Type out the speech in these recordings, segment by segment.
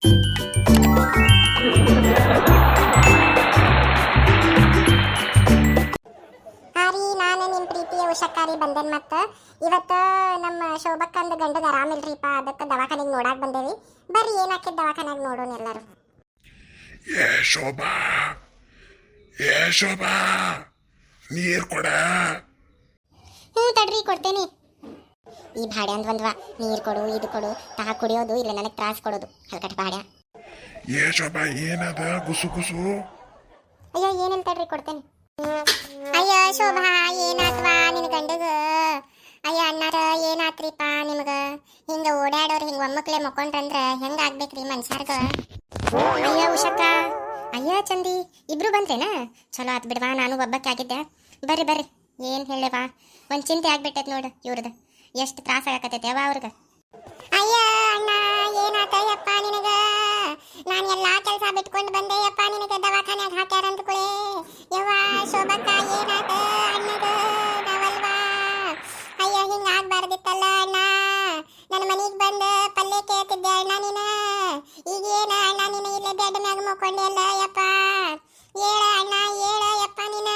ಹಾರಿ ನಾನು ನಿಮ್ಮ ಪ್ರೀತಿಯ ಉಷಕಾರಿ ಬಂದೇನ್ ಮತ್ತ ಇವತ್ತು ನಮ್ಮ ಶೋಭಕ್ಕಂದ ಗಂಡಗ ಆರಾಮಿಲ್ರಿಪ್ಪ, ಅದಕ್ಕೆ ದವಾಖಾನೆಗೆ ನೋಡಾಕ್ ಬಂದೇವಿ. ಬರ್ರಿ ಏನಾಕಿದ್ ದವಾಖಾನೆಗೆ ನೋಡೋಣ ಎಲ್ಲರೂ. ಏ ಶೋಭಾ, ಏ ಶೋಭಾ, ನೀರ್ ಕೊಡ. ತಡ್ರಿ ಕೊಡ್ತೇನೆ. ಈ ಭಾಡ್ಯ ಅಂದ್ವಂದ್ವ, ನೀರು ಕೊಡು, ಇದು ಕೊಡು, ತಾ ಕುಡಿಯೋದು ಇಲ್ಲ ನನಗೆ ತ್ರಾಸ ಕೊಡೋದು ಹಲ್ಕಟ್ ಭಾಡ್ಯ. ಏ ಶೋಭಾ, ಏನದ ಗುಸು ಗುಸು? ಅಯ್ಯೋ ಏನಿಲ್ಲ ತಡ್ರಿ ಕೊಡ್ತೇನೆ. ಅಯ್ಯೋ ಶೋಭಾ, ಏನಾತ್ವಾ ನಿನ್ನ ಗಂಡಗ? ಅಯ್ಯ ಅಣ್ಣಾರ ಏನಾತ್ರಿಪ್ಪ ನಿಮ್ಗ? ಹಿಂಗ ಓಡಾಡೋರು ಹಿಂಗ ಒಮ್ಮಕ್ಲೆ ಮಕ್ಕೊಂಡ್ರಂದ್ರ ಹೆಂಗ ಆಗ್ಬೇಕ್ರಿ ಮನ್ಸಾರ್ಗ? ಅಯ್ಯ ಉಷಕ್ಕ, ಅಯ್ಯ ಚಂದಿ, ಇಬ್ರು ಬಂದ್ರೇನ? ಚಲೋ ಆತ್ ಬಿಡ್ವಾ, ನಾನು ಒಬ್ಬಕ್ಕೆ ಆಗಿದ್ದೆ. ಬರ್ರಿ ಬರ್ರಿ, ಏನ್ ಹೇಳವಾ, ಒಂದ್ ಚಿಂತೆ ಆಗ್ಬಿಟ್ಟೈತ್ ನೋಡು ಇವ್ರದ, ಎಷ್ಟು ತ್ರಾಸ ಆಗಕತ್ತೈತೆ ಯಾವ ಅವ್ರಿಗೆ. ಅಯ್ಯ ಅಣ್ಣ ಏನಾತಯ್ಯಪ್ಪ ನಿನಗ? ನಾನು ಎಲ್ಲಾ ಕೆಲಸ ಬಿಟ್ಕೊಂಡು ಬಂದೆ ಯಪ್ಪ, ನಿನಗೆ ದವಾಖಾನ್ಯಾಗ ಹಾಕ್ಯಾರ ಅಂದ್ಕೊಳ್ಳೆ. ಯವ್ವ ಶೋಭಕ್ಕ ಏನಾತ ಅಣ್ಣಗ ನಾವಲ್ವಾ? ಅಯ್ಯ ಹಿಂಗ ಆಗ್ಬಾರ್ದಿತ್ತಲ್ಲ ಅಣ್ಣ, ನನ್ನ ಮನಿಗೆ ಬಂದ ಪಲ್ಯ ಕೇಳ್ತಿದ್ದೆ ಅಣ್ಣ ನೀನ. ಈಗೇನ ಅಣ್ಣ ನೀನು ಇಲ್ಲೇ ಬೆಡ್ ಮ್ಯಾಗ ಮುಕ್ಕೊಂಡೆ ಅಲ್ಲ ಯಪ್ಪ? ಏಳ ಅಣ್ಣ ಏಳ ಯಪ್ಪ ನೀನ.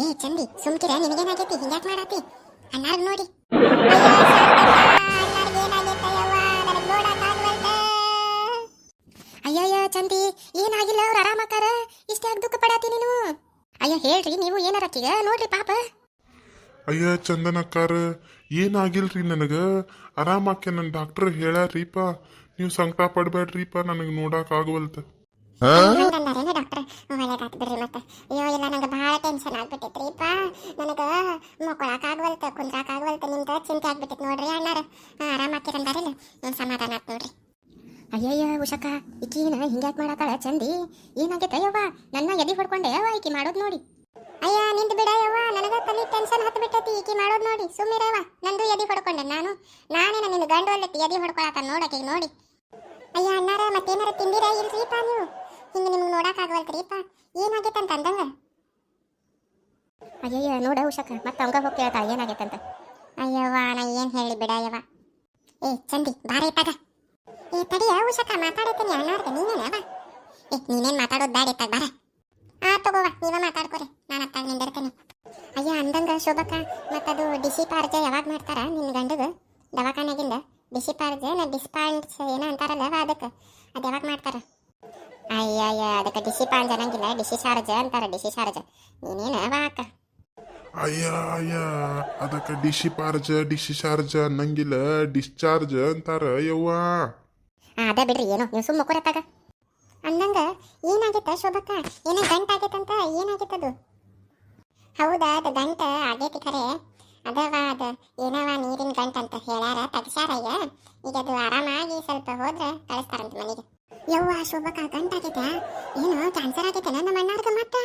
ಏ ಚಂದಿ ಸುಮ್ಕಿರ, ನಿನಗೇನಾಗೈತಿ ಹಿಂಗ್ಯಾಕ್ ಮಾಡಾತಿ? ಅಣ್ಣಾರ್ಗ್ ನೋಡಿ. ಅಯ್ಯಯ್ಯ ಚಂದಿ, ಏನಾಗಿಲ್ಲ, ಅವ್ರು ಆರಾಮಕ್ಕಾರ, ಇಷ್ಟಾಗಿ ದುಃಖ ಪಡಾತಿ ನೀನು? ಅಯ್ಯ ಹೇಳ್ರಿ ನೀವು ಏನಾರಕ್ಕೀಗ ನೋಡ್ರಿ ಪಾಪ. ಅಯ್ಯ ಚಂದನಕ್ಕಾರ, ಏನಾಗಿಲ್ರಿ ನನಗ, ಆರಾಮಾಕೆ ನನ್ನ ಡಾಕ್ಟರ್ ಹೇಳ್ಯಾರೀಪ. ನೀವು ಸಂಕಟ ಪಡ್ಬೇಡ್ರಿಪ್ಪ, ನನಗೆ ನೋಡಕ್ ಆಗವಲ್ತ. ಹಂಗಂದಾರೇನ ಡಾಕ್ಟರ್? ಒಳ್ಳೇದಾತ್ ಬಿಡ್ರಿ ಮತ್ತೆ. ಅಯ್ಯೋ ಇಲ್ಲ, ನಂಗೆ ಭಾಳ ಟೆನ್ಷನ್ ಆಗ್ಬಿಟ್ಟೈತ್ರಿಪ್ಪ, ನನಗೆ ಮಕ್ಕೊಳಕ್ ಆಗವಲ್ತ, ಕುಂದ್ರಾಕ್ ಆಗವಲ್ತ, ನಿಮ್ದು ಚಿಂತೆ ಆಗ್ಬಿಟ್ಟೈತಿ ನೋಡ್ರಿ ಅಣ್ಣಾರ. ಆರಾಮಾಕಿರಂದಾರಿಲ್ಲ, ಏನು ಸಮಾಧಾನ ಆತ್ ನೋಡ್ರಿ. ಅಯ್ಯಯ್ಯ ಉಷಕ್ಕ, ಈಕಿನ ಹಿಂಗ್ಯಾಕ್ ಮಾಡಾತಾಳ ಚಂದಿ? ಏನಾಗೈತೆ ಯವ್ವ? ನನ್ನ ಎದಿ ಹೊಡ್ಕೊಂಡೆ ಯವ್ವ ಈಕಿ ಮಾಡೋದು ನೋಡಿ. ಅಯ್ಯ ನಿಂದು ಬಿಡ ಯವ್ವ, ನನಗ ತಲೆ ಟೆನ್ಷನ್ ಹತ್ತು ಬಿಟ್ಟೈತಿ ಈಕಿ ಮಾಡೋದು ನೋಡಿ. ಸುಮ್ಮಿರವ್ವ, ನಂದು ಎದಿ ಹೊಡ್ಕೊಂಡೆ ನಾನೇನ ನಿನ್ನ ಗಂಡು ಅಲ್ಲೈತಿ ಎದಿ ಹೊಡ್ಕೊಳತ್ತ ನೋಡಕ್ಕೆ ನೋಡಿ. ಅಯ್ಯ ಅಣ್ಣಾರ ಮತ್ತೇನಾರ ತಿಂದಿರ ಇಲ್ರಿಪ್ಪ ನೀವು? ಹಿಂಗೆ ನಿಮ್ಗೆ ನೋಡಕ್ ಆಗವಲ್ತ್ರಿಪ್ಪ, ಏನಾಗೈತಂತ ಅಂದಂಗ? ಅಯ್ಯಯ್ಯ ನೋಡ ಉಷಕ್ಕ, ಮತ್ತೆ ಅವಂಗ ಹೋಗಿ ಕೇಳ್ತಾ ಏನಾಗೈತಂತ. ಅಯ್ಯವ್ವ ನಾ ಏನು ಹೇಳಿ ಬಿಡ ಯವ್ವ. ಏ ಚಂದಿ ಬಾರ ಇತ್ತಾಗ. ಏ ತಡಿಯ ಉಷಕ್ಕ, ಮಾತಾಡತ್ತೀನಿ ಅಣ್ಣಾರ್ಗ, ನೀನೇನವ? ಏ ನೀನೇನು ಮಾತಾಡೋದು ಬ್ಯಾಡ ಇತ್ತಾಗ ಬಾರ. ತಗೋವ ನೀವ ಮಾತಾಡ್ಕೊರಿ, ನಾನು ಅತ್ತಾಗ ನಿಂದಿರ್ತೇನೆ. ಅಯ್ಯ ಅಂದಂಗ ಶೋಭಕ್ಕ, ಮತ್ತದು ಡಿಸಿಪಾರ್ಜ ಯಾವಾಗ ಮಾಡ್ತಾರ ನಿನ್ನ ಗಂಡಗ ದವಾಖಾನೆಗಿಂದ? ಡಿಸಿಪಾರ್ಜ ನಾ ಡಿಸ್ಪಾನ್ಸ್ ಏನೋ ಅಂತಾರಲ್ಲ ಅದಕ್ಕೆ, ಅದು ಯಾವಾಗ ಮಾಡ್ತಾರ? ಅಯ್ಯಯ್ಯ ಅದಕ್ಕೆ ಡಿಸಿಪಾಂಜ್ ಅನ್ನಂಗಿಲ್ಲ, ಡಿಸಿಚಾರ್ಜ್ ಅಂತಾರ, ಡಿಸಿಚಾರ್ಜ್. ನೀನೇನ ಅಕ್ಕ? ಅಯ್ಯ ಅಯ್ಯ, ಅದಕ್ಕೆ ಡಿಸಿಚಾರ್ಜ್ ಅನ್ನಂಗಿಲ್ಲ, ಡಿಸ್ಚಾರ್ಜ್ ಅಂತಾರ ಯವ್ವ. ಅದ ಬಿಡ್ರಿ, ಏನೋ ನೀವು ಸುಮ್ಮ ಮುಕ್ಕೊರತ್ತಾಗ. ಅಂದಂಗ ಏನಾಗಿತ್ತ ಶೋಭಕ್ಕ? ಏನೋ ಗಂಟು ಆಗೈತಂತ, ಏನಾಗಿತ್ತದು? ಹೌದಾ, ಅದು ಗಂಟು ಆಗೈತಿ ಖರೆ, ಅದವ ಅದು ಏನವ ನೀರಿನ ಗಂಟು ಅಂತ ಹೇಳ್ಯಾರ, ತೆಗ್ಸ್ಯಾರಯ್ಯ. ಈಗ ಅದು ಆರಾಮಾಗಿ ಸ್ವಲ್ಪ ಹೋದ್ರೆ ಕಳಿಸ್ತಾರಂತ ಮನೆಗೆ. ಯವ್ವ ಶೋಭಕ್ಕ, ಗಂಟು ಆಗೈತೆ? ಏನು ಕ್ಯಾನ್ಸರ್ ಆಗೈತೆ ನಮ್ಮ ಅಣ್ಣಾರ್ಗ? ಮತ್ತೆ